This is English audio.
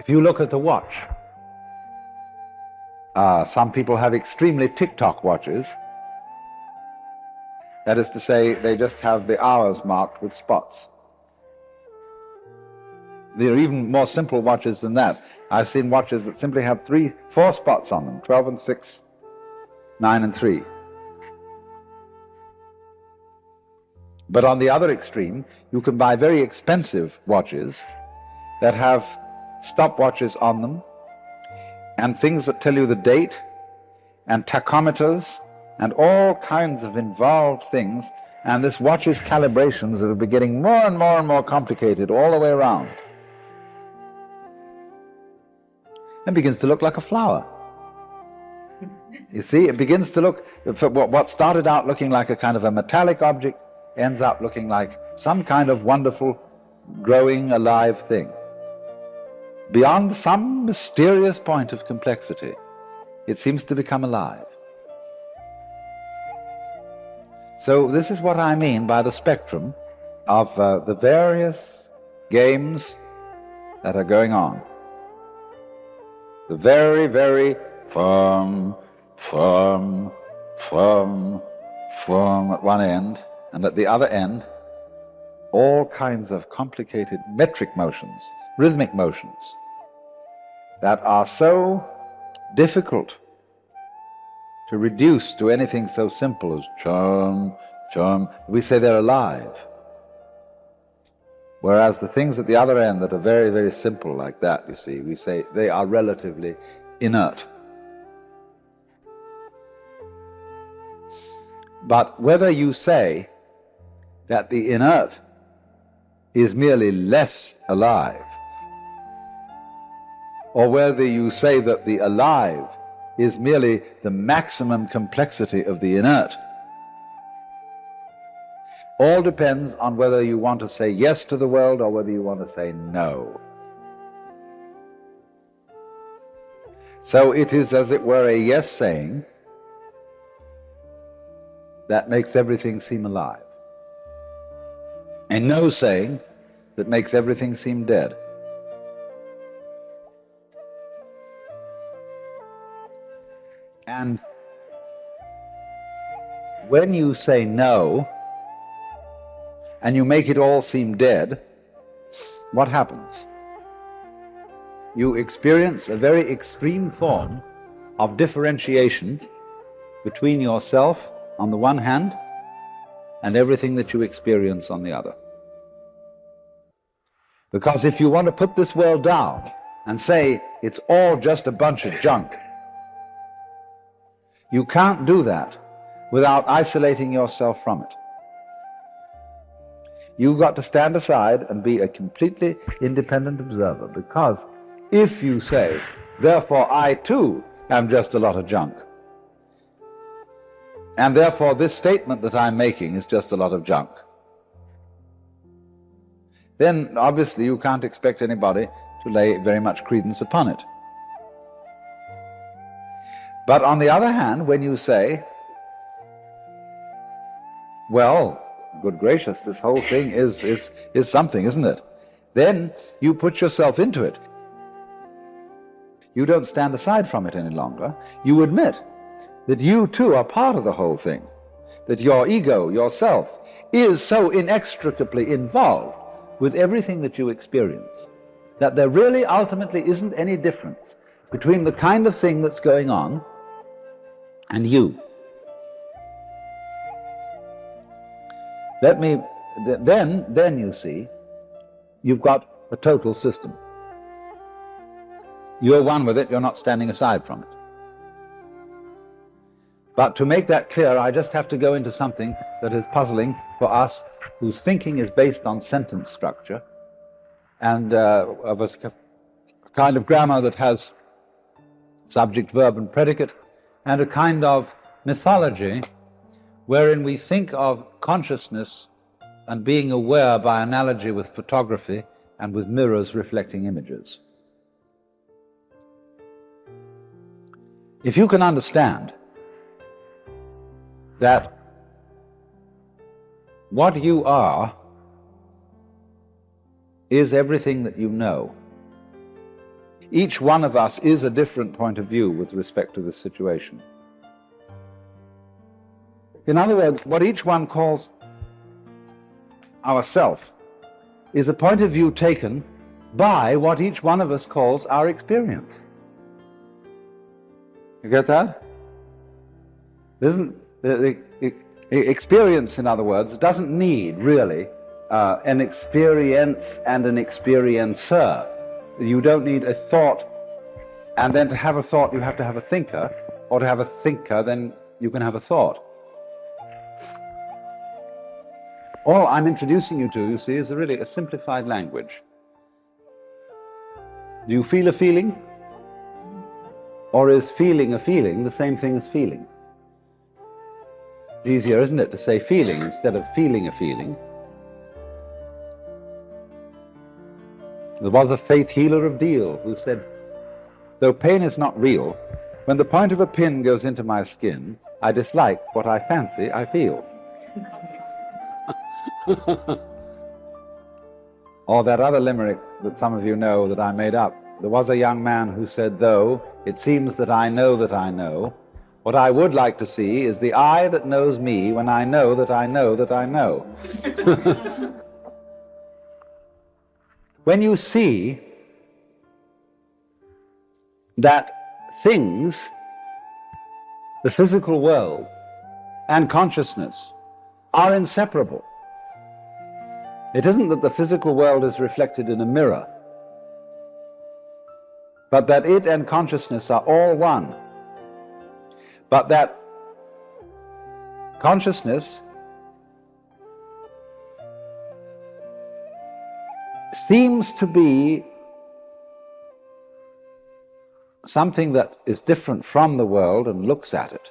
If you look at the watch, some people have extremely tick-tock watches. That is to say, they just have the hours marked with spots. There are even more simple watches than that. I've seen watches that simply have 4 spots on them, 12 and 6, 9 and 3. But on the other extreme, you can buy very expensive watches that have stopwatches on them and things that tell you the date and tachometers and all kinds of involved things, and this watch's calibrations that are getting more and more and more complicated all the way around. It begins to look like a flower. You see, it begins to look, what started out looking like a kind of a metallic object ends up looking like some kind of wonderful, growing, alive thing. Beyond some mysterious point of complexity, it seems to become alive. So this is what I mean by the spectrum of the various games that are going on. The very, very firm at one end, and at the other end, all kinds of complicated metric motions, rhythmic motions, that are so difficult to reduce to anything so simple as chum, chum. We say they're alive. Whereas the things at the other end that are very, very simple like that, you see, we say they are relatively inert. But whether you say that the inert is merely less alive, or whether you say that the alive is merely the maximum complexity of the inert, all depends on whether you want to say yes to the world or whether you want to say no. So it is, as it were, a yes saying that makes everything seem alive, a no saying that makes everything seem dead. And when you say no, and you make it all seem dead, what happens? You experience a very extreme form of differentiation between yourself on the one hand and everything that you experience on the other. Because if you want to put this world down and say it's all just a bunch of junk, you can't do that without isolating yourself from it. You've got to stand aside and be a completely independent observer, because if you say, therefore I too am just a lot of junk, and therefore this statement that I'm making is just a lot of junk, then obviously you can't expect anybody to lay very much credence upon it. But on the other hand, when you say, well, good gracious, this whole thing is something, isn't it? Then you put yourself into it. You don't stand aside from it any longer. You admit that you too are part of the whole thing, that your ego, yourself, is so inextricably involved with everything that you experience that there really ultimately isn't any difference between the kind of thing that's going on and you. Then you see, you've got a total system. You're one with it, you're not standing aside from it. But to make that clear, I just have to go into something that is puzzling for us, whose thinking is based on sentence structure, and of a kind of grammar that has subject, verb, and predicate, and a kind of mythology wherein we think of consciousness and being aware by analogy with photography and with mirrors reflecting images. If you can understand that what you are is everything that you know, Each one of us is a different point of view with respect to this situation. In other words, what each one calls ourself is a point of view taken by what each one of us calls our experience. You get that? Isn't the experience, in other words, doesn't need really an experience and an experiencer. You don't need a thought, and then to have a thought you have to have a thinker, or to have a thinker then you can have a thought. All I'm introducing you to, you see, is really a simplified language. Do you feel a feeling? Or is feeling a feeling the same thing as feeling? It's easier, isn't it, to say feeling instead of feeling a feeling? There was a faith healer of Deal who said, though pain is not real, when the point of a pin goes into my skin, I dislike what I fancy I feel. Or that other limerick that some of you know that I made up. There was a young man who said, though it seems that I know, what I would like to see is the eye that knows me when I know that I know that I know. When you see that things, the physical world and consciousness are inseparable, it isn't that the physical world is reflected in a mirror, but that it and consciousness are all one, but that consciousness seems to be something that is different from the world and looks at it.